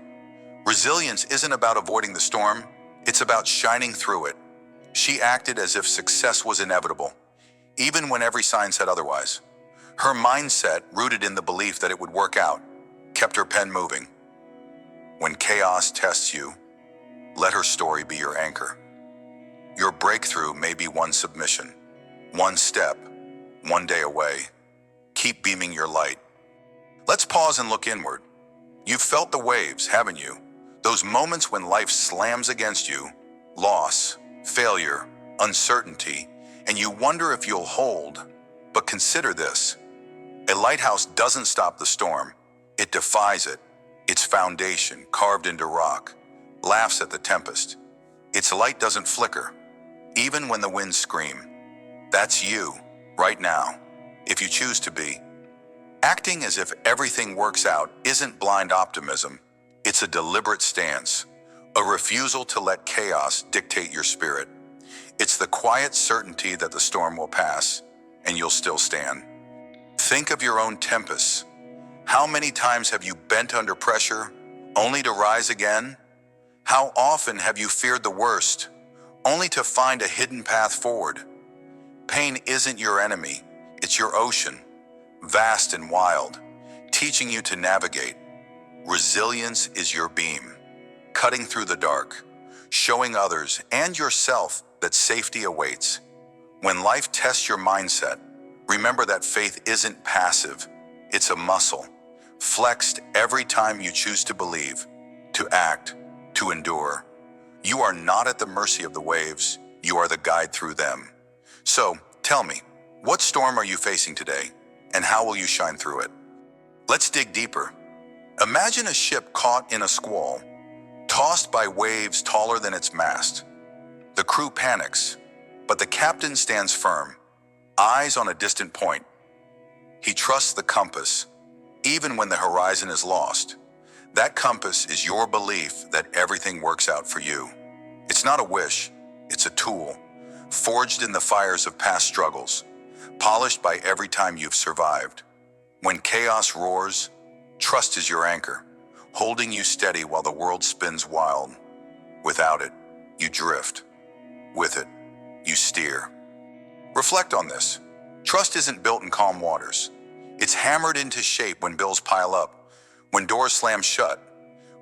[SPEAKER 1] Resilience isn't about avoiding the storm, it's about shining through it. She acted as if success was inevitable, even when every sign said otherwise. Her mindset, rooted in the belief that it would work out, kept her pen moving. When chaos tests you, let her story be your anchor. Your breakthrough may be one submission, one step, one day away. Keep beaming your light. Let's pause and look inward. You've felt the waves, haven't you? Those moments when life slams against you, loss, failure, uncertainty, and you wonder if you'll hold. But consider this. A lighthouse doesn't stop the storm. It defies it. Its foundation, carved into rock, laughs at the tempest. Its light doesn't flicker, even when the winds scream. That's you, right now, if you choose to be. Acting as if everything works out isn't blind optimism. It's a deliberate stance, a refusal to let chaos dictate your spirit. It's the quiet certainty that the storm will pass, and you'll still stand. Think of your own tempests. How many times have you bent under pressure, only to rise again? How often have you feared the worst, only to find a hidden path forward? Pain isn't your enemy, it's your ocean, vast and wild, teaching you to navigate. Resilience is your beam, cutting through the dark, showing others and yourself that safety awaits. When life tests your mindset, remember that faith isn't passive, it's a muscle, flexed every time you choose to believe, to act, to endure. You are not at the mercy of the waves, you are the guide through them. So, tell me, what storm are you facing today, and how will you shine through it? Let's dig deeper. Imagine a ship caught in a squall, tossed by waves taller than its mast. The crew panics, but the captain stands firm, eyes on a distant point. He trusts the compass, even when the horizon is lost. That compass is your belief that everything works out for you. It's not a wish, it's a tool, forged in the fires of past struggles, polished by every time you've survived. When chaos roars, trust is your anchor, holding you steady while the world spins wild. Without it, you drift. With it, you steer. Reflect on this. Trust isn't built in calm waters. It's hammered into shape when bills pile up, when doors slam shut,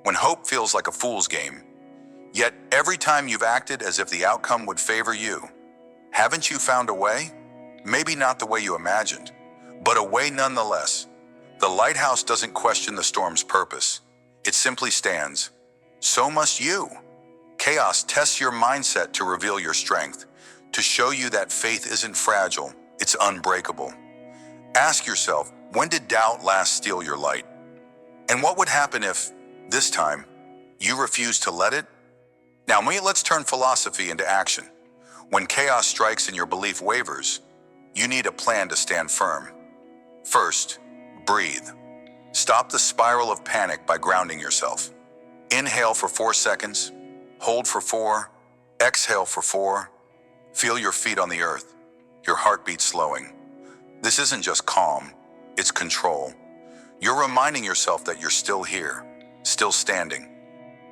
[SPEAKER 1] when hope feels like a fool's game. Yet every time you've acted as if the outcome would favor you. Haven't you found a way? Maybe not the way you imagined, but a way nonetheless. The lighthouse doesn't question the storm's purpose. It simply stands. So must you. Chaos tests your mindset to reveal your strength, to show you that faith isn't fragile, it's unbreakable. Ask yourself, when did doubt last steal your light? And what would happen if, this time, you refuse to let it? Now, let's turn philosophy into action. When chaos strikes and your belief wavers, you need a plan to stand firm. First, breathe. Stop the spiral of panic by grounding yourself. Inhale for 4 seconds, hold for 4, exhale for 4. Feel your feet on the earth, your heartbeat slowing. This isn't just calm, it's control. You're reminding yourself that you're still here, still standing.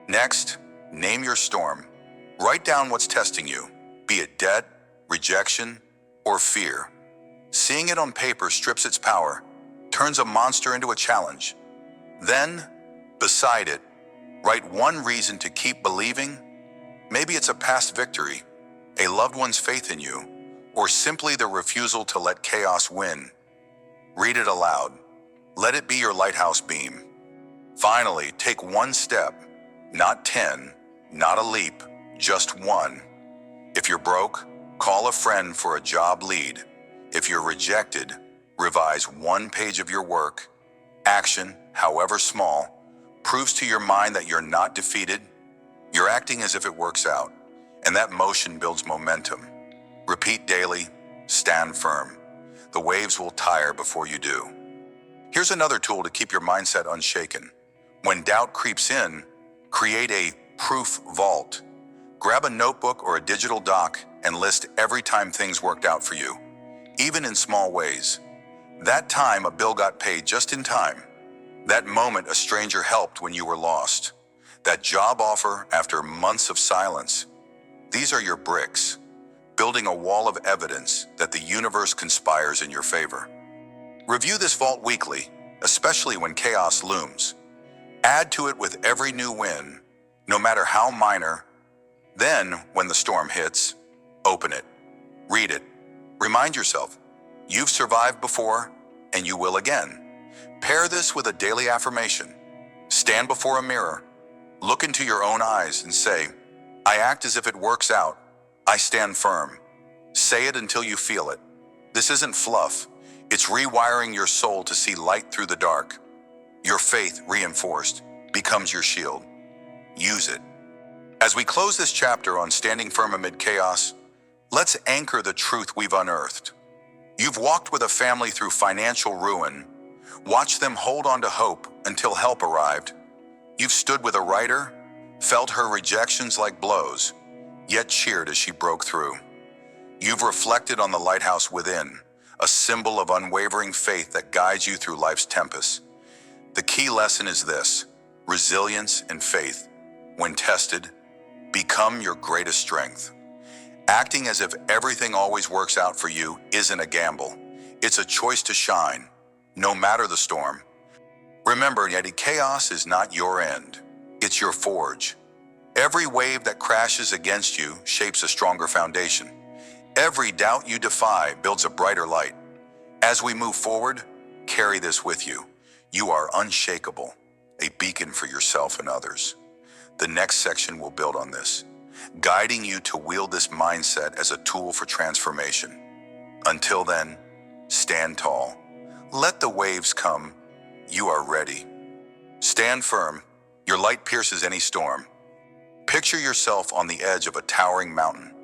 [SPEAKER 1] Next, name your storm. Write down what's testing you, be it debt, rejection, or fear. Seeing it on paper strips its power, turns a monster into a challenge. Then, beside it, write one reason to keep believing. Maybe it's a past victory, a loved one's faith in you, or simply the refusal to let chaos win. Read it aloud. Let it be your lighthouse beam. Finally, take one step, not 10, not a leap, just one. If you're broke, call a friend for a job lead. If you're rejected, revise one page of your work. Action, however small, proves to your mind that you're not defeated. You're acting as if it works out, and that motion builds momentum. Repeat daily, stand firm. The waves will tire before you do. Here's another tool to keep your mindset unshaken. When doubt creeps in, create a proof vault. Grab a notebook or a digital doc and list every time things worked out for you, even in small ways. That time a bill got paid just in time. That moment a stranger helped when you were lost. That job offer after months of silence. These are your bricks, building a wall of evidence that the universe conspires in your favor. Review this vault weekly, especially when chaos looms. Add to it with every new win, no matter how minor. Then, when the storm hits, open it, read it, remind yourself, you've survived before and you will again. Pair this with a daily affirmation. Stand before a mirror, look into your own eyes and say, I act as if it works out. I stand firm. Say it until you feel it. This isn't fluff. It's rewiring your soul to see light through the dark. Your faith, reinforced, becomes your shield. Use it. As we close this chapter on standing firm amid chaos, let's anchor the truth we've unearthed. You've walked with a family through financial ruin, watched them hold on to hope until help arrived. You've stood with a writer, felt her rejections like blows, yet cheered as she broke through. You've reflected on the lighthouse within, a symbol of unwavering faith that guides you through life's tempests. The key lesson is this: resilience and faith, when tested, become your greatest strength. Acting as if everything always works out for you isn't a gamble. It's a choice to shine, no matter the storm. Remember, yet chaos is not your end. It's your forge. Every wave that crashes against you shapes a stronger foundation. Every doubt you defy builds a brighter light. As we move forward, carry this with you. You are unshakable, a beacon for yourself and others. The next section will build on this, guiding you to wield this mindset as a tool for transformation. Until then, stand tall. Let the waves come. You are ready. Stand firm. Your light pierces any storm. Picture yourself on the edge of a towering mountain,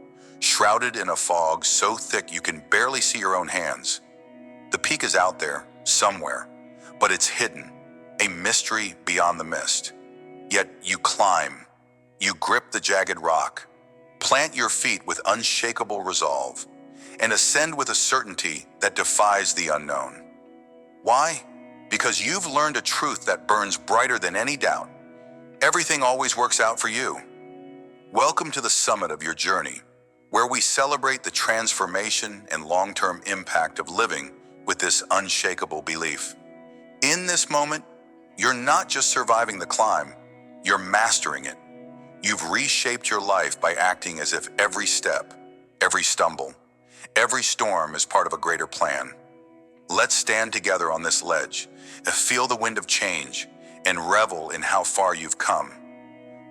[SPEAKER 1] shrouded in a fog so thick you can barely see your own hands. The peak is out there, somewhere, but it's hidden, a mystery beyond the mist. Yet you climb, you grip the jagged rock, plant your feet with unshakable resolve, and ascend with a certainty that defies the unknown. Why? Because you've learned a truth that burns brighter than any doubt. Everything always works out for you. Welcome to the summit of your journey, where we celebrate the transformation and long-term impact of living with this unshakable belief. In this moment, you're not just surviving the climb, you're mastering it. You've reshaped your life by acting as if every step, every stumble, every storm is part of a greater plan. Let's stand together on this ledge, feel the wind of change, and revel in how far you've come.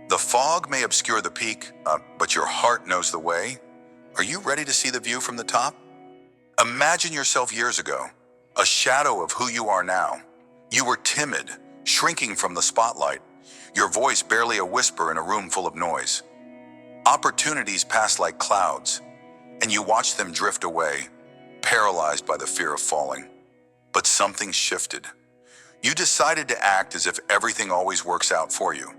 [SPEAKER 1] The fog may obscure the peak, but your heart knows the way. Are you ready to see the view from the top? Imagine yourself years ago, a shadow of who you are now. You were timid, shrinking from the spotlight, your voice barely a whisper in a room full of noise. Opportunities passed like clouds, and you watched them drift away, paralyzed by the fear of falling. But something shifted. You decided to act as if everything always works out for you.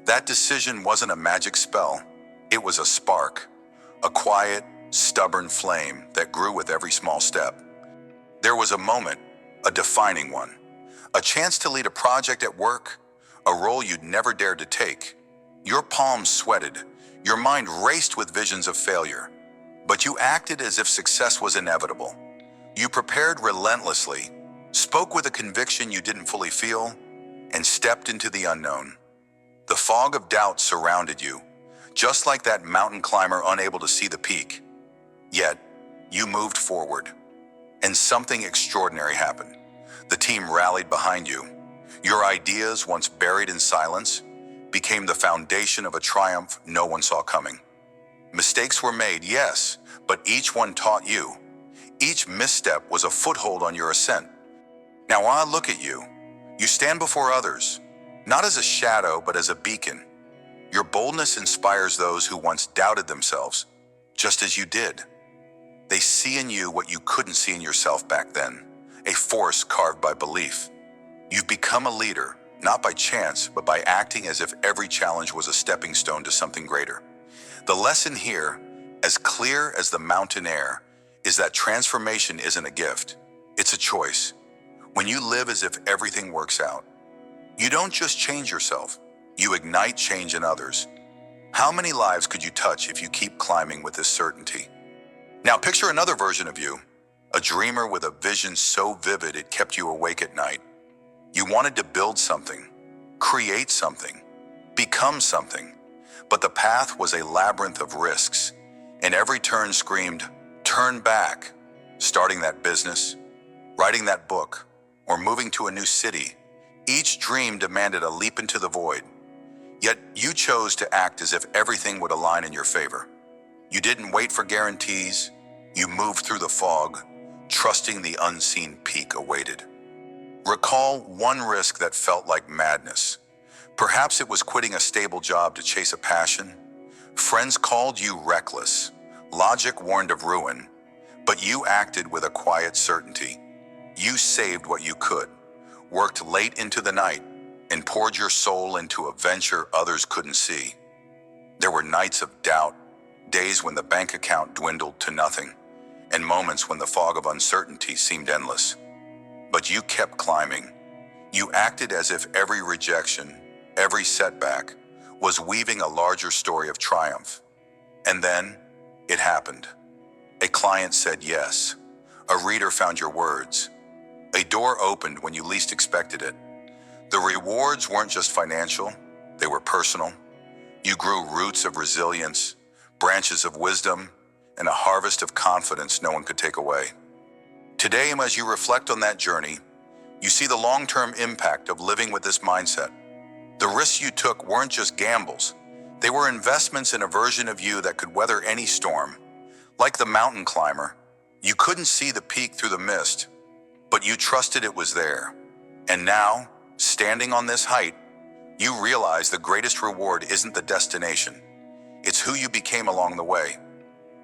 [SPEAKER 1] That decision wasn't a magic spell. It was a spark, a quiet, stubborn flame that grew with every small step. There was a moment, a defining one, a chance to lead a project at work, a role you'd never dared to take. Your palms sweated, your mind raced with visions of failure, but you acted as if success was inevitable. You prepared relentlessly, spoke with a conviction you didn't fully feel, and stepped into the unknown. The fog of doubt surrounded you, just like that mountain climber unable to see the peak. Yet, you moved forward, and something extraordinary happened. The team rallied behind you. Your ideas, once buried in silence, became the foundation of a triumph no one saw coming. Mistakes were made, yes, but each one taught you. Each misstep was a foothold on your ascent. Now I look at you. You stand before others, not as a shadow, but as a beacon. Your boldness inspires those who once doubted themselves, just as you did. They see in you what you couldn't see in yourself back then, a force carved by belief. You've become a leader, not by chance, but by acting as if every challenge was a stepping stone to something greater. The lesson here, as clear as the mountain air, is that transformation isn't a gift, it's a choice. When you live as if everything works out, you don't just change yourself, you ignite change in others. How many lives could you touch if you keep climbing with this certainty? Now picture another version of you, a dreamer with a vision so vivid it kept you awake at night. You wanted to build something, create something, become something, but the path was a labyrinth of risks, and every turn screamed, turn back. Starting that business, writing that book, or moving to a new city, each dream demanded a leap into the void. Yet you chose to act as if everything would align in your favor. You didn't wait for guarantees, you moved through the fog, trusting the unseen peak awaited. Recall one risk that felt like madness. Perhaps it was quitting a stable job to chase a passion. Friends called you reckless. Logic warned of ruin. But you acted with a quiet certainty. You saved what you could, worked late into the night, and poured your soul into a venture others couldn't see. There were nights of doubt, days when the bank account dwindled to nothing, and moments when the fog of uncertainty seemed endless. But you kept climbing. You acted as if every rejection, every setback, was weaving a larger story of triumph. And then, it happened. A client said yes. A reader found your words. A door opened when you least expected it. The rewards weren't just financial, they were personal. You grew roots of resilience, branches of wisdom, and a harvest of confidence no one could take away. Today, as you reflect on that journey, you see the long-term impact of living with this mindset. The risks you took weren't just gambles. They were investments in a version of you that could weather any storm. Like the mountain climber, you couldn't see the peak through the mist, but you trusted it was there. And now, standing on this height, you realize the greatest reward isn't the destination. It's who you became along the way.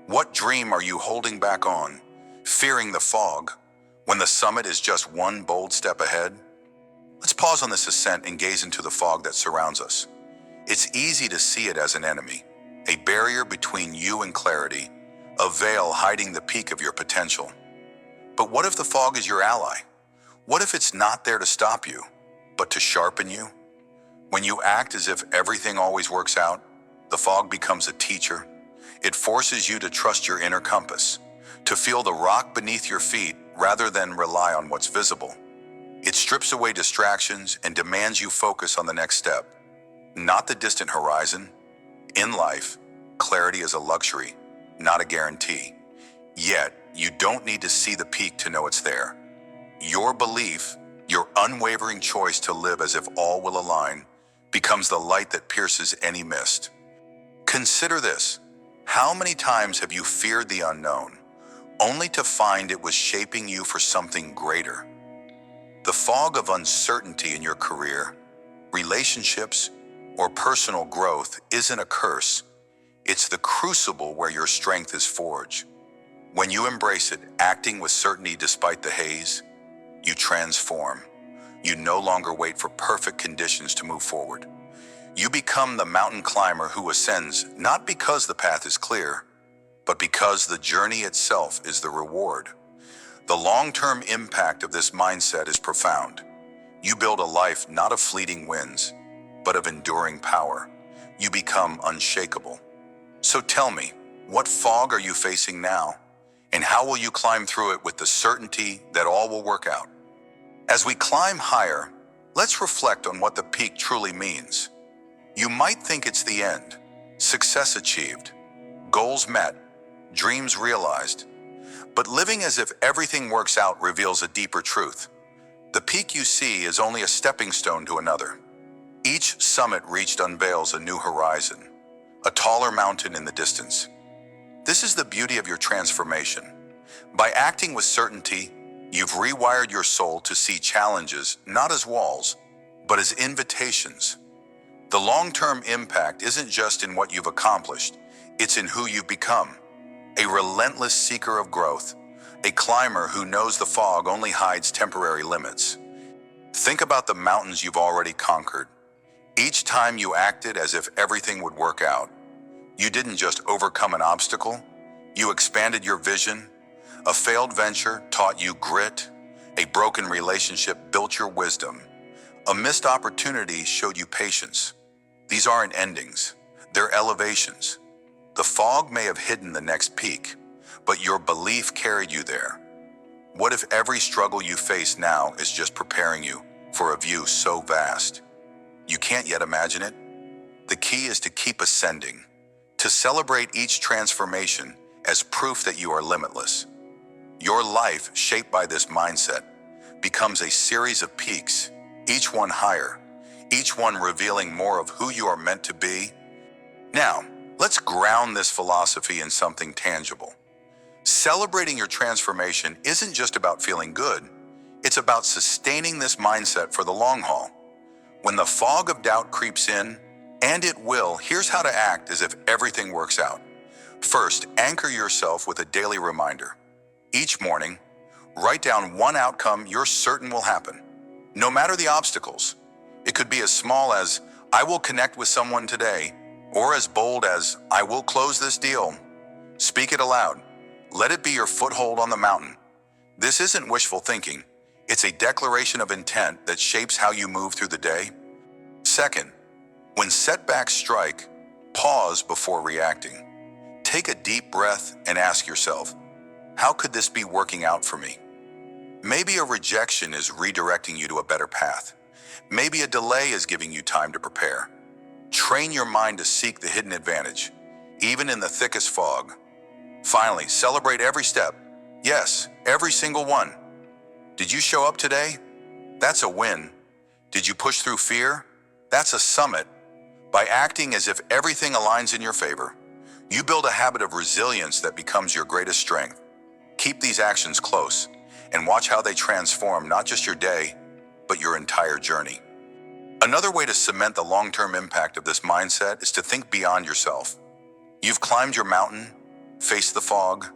[SPEAKER 1] What dream are you holding back on, fearing the fog, when the summit is just one bold step ahead? Let's pause on this ascent and gaze into the fog that surrounds us. It's easy to see it as an enemy, a barrier between you and clarity, a veil hiding the peak of your potential. But what if the fog is your ally? What if it's not there to stop you, but to sharpen you? When you act as if everything always works out, the fog becomes a teacher. It forces you to trust your inner compass, to feel the rock beneath your feet rather than rely on what's visible. It strips away distractions and demands you focus on the next step, not the distant horizon, In life, clarity is a luxury, not a guarantee. Yet, you don't need to see the peak to know it's there. Your belief, your unwavering choice to live as if all will align, becomes the light that pierces any mist. Consider this. How many times have you feared the unknown, only to find it was shaping you for something greater? The fog of uncertainty in your career, relationships, or personal growth isn't a curse. It's the crucible where your strength is forged. When you embrace it, acting with certainty despite the haze, you transform. You no longer wait for perfect conditions to move forward. You become the mountain climber who ascends not because the path is clear, but because the journey itself is the reward. The long-term impact of this mindset is profound. You build a life not of fleeting wins, but of enduring power. You become unshakable. So tell me, what fog are you facing now? And how will you climb through it with the certainty that all will work out? As we climb higher, let's reflect on what the peak truly means. You might think it's the end, success achieved, goals met, dreams realized. But living as if everything works out reveals a deeper truth. The peak you see is only a stepping stone to another. Each summit reached unveils a new horizon, a taller mountain in the distance. This is the beauty of your transformation. By acting with certainty, you've rewired your soul to see challenges not as walls, but as invitations. The long-term impact isn't just in what you've accomplished, it's in who you've become. A relentless seeker of growth, a climber who knows the fog only hides temporary limits. Think about the mountains you've already conquered. Each time you acted as if everything would work out, you didn't just overcome an obstacle, you expanded your vision. A failed venture taught you grit, a broken relationship built your wisdom, a missed opportunity showed you patience. These aren't endings, they're elevations. The fog may have hidden the next peak, but your belief carried you there. What if every struggle you face now is just preparing you for a view so vast you can't yet imagine it? The key is to keep ascending, to celebrate each transformation as proof that you are limitless. Your life, shaped by this mindset, becomes a series of peaks, each one higher, each one revealing more of who you are meant to be. Now, let's ground this philosophy in something tangible. Celebrating your transformation isn't just about feeling good, it's about sustaining this mindset for the long haul. When the fog of doubt creeps in, and it will, here's how to act as if everything works out. First, anchor yourself with a daily reminder. Each morning, write down one outcome you're certain will happen, no matter the obstacles. It could be as small as, I will connect with someone today, or as bold as, I will close this deal. Speak it aloud. Let it be your foothold on the mountain. This isn't wishful thinking. It's a declaration of intent that shapes how you move through the day. Second, when setbacks strike, pause before reacting. Take a deep breath and ask yourself, how could this be working out for me? Maybe a rejection is redirecting you to a better path. Maybe a delay is giving you time to prepare. Train your mind to seek the hidden advantage, even in the thickest fog. Finally, celebrate every step. Yes, every single one. Did you show up today? That's a win. Did you push through fear? That's a summit. By acting as if everything aligns in your favor, you build a habit of resilience that becomes your greatest strength. Keep these actions close and watch how they transform not just your day, but your entire journey. Another way to cement the long-term impact of this mindset is to think beyond yourself. You've climbed your mountain, faced the fog,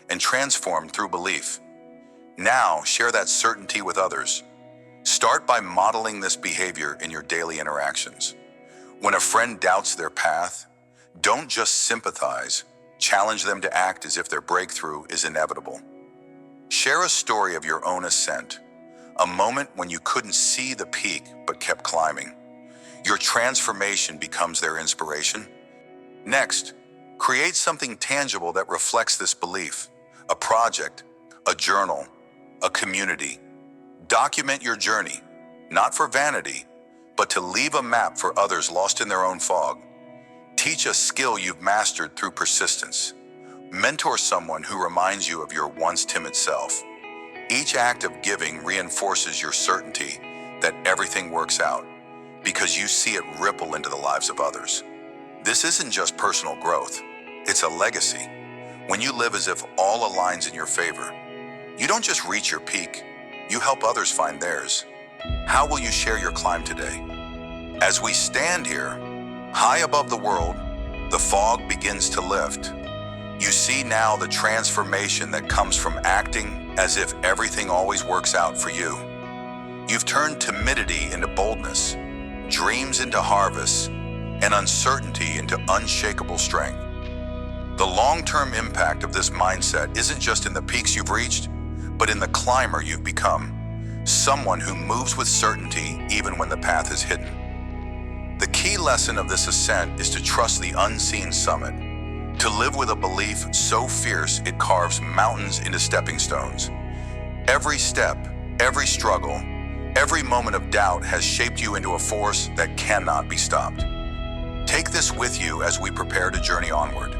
[SPEAKER 1] and transformed through belief. Now, share that certainty with others. Start by modeling this behavior in your daily interactions. When a friend doubts their path, don't just sympathize, challenge them to act as if their breakthrough is inevitable. Share a story of your own ascent, a moment when you couldn't see the peak but kept climbing. Your transformation becomes their inspiration. Next, create something tangible that reflects this belief. A project, a journal, a community. Document your journey, not for vanity, but to leave a map for others lost in their own fog. Teach a skill you've mastered through persistence. Mentor someone who reminds you of your once timid self. Each act of giving reinforces your certainty that everything works out because you see it ripple into the lives of others. This isn't just personal growth, it's a legacy. When you live as if all aligns in your favor, you don't just reach your peak, you help others find theirs. How will you share your climb today? As we stand here, high above the world, the fog begins to lift. You see now the transformation that comes from acting as if everything always works out for you. You've turned timidity into boldness, dreams into harvests, and uncertainty into unshakable strength. The long-term impact of this mindset isn't just in the peaks you've reached, but in the climber you've become, someone who moves with certainty even when the path is hidden. The key lesson of this ascent is to trust the unseen summit, to live with a belief so fierce it carves mountains into stepping stones. Every step, every struggle, every moment of doubt has shaped you into a force that cannot be stopped. Take this with you as we prepare to journey onward.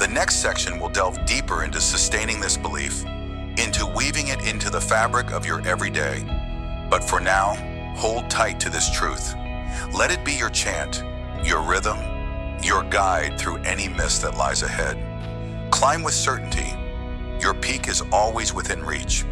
[SPEAKER 1] The next section will delve deeper into sustaining this belief, into weaving it into the fabric of your everyday. But for now, hold tight to this truth. Let it be your chant, your rhythm, your guide through any mist that lies ahead. Climb with certainty. Your peak is always within reach.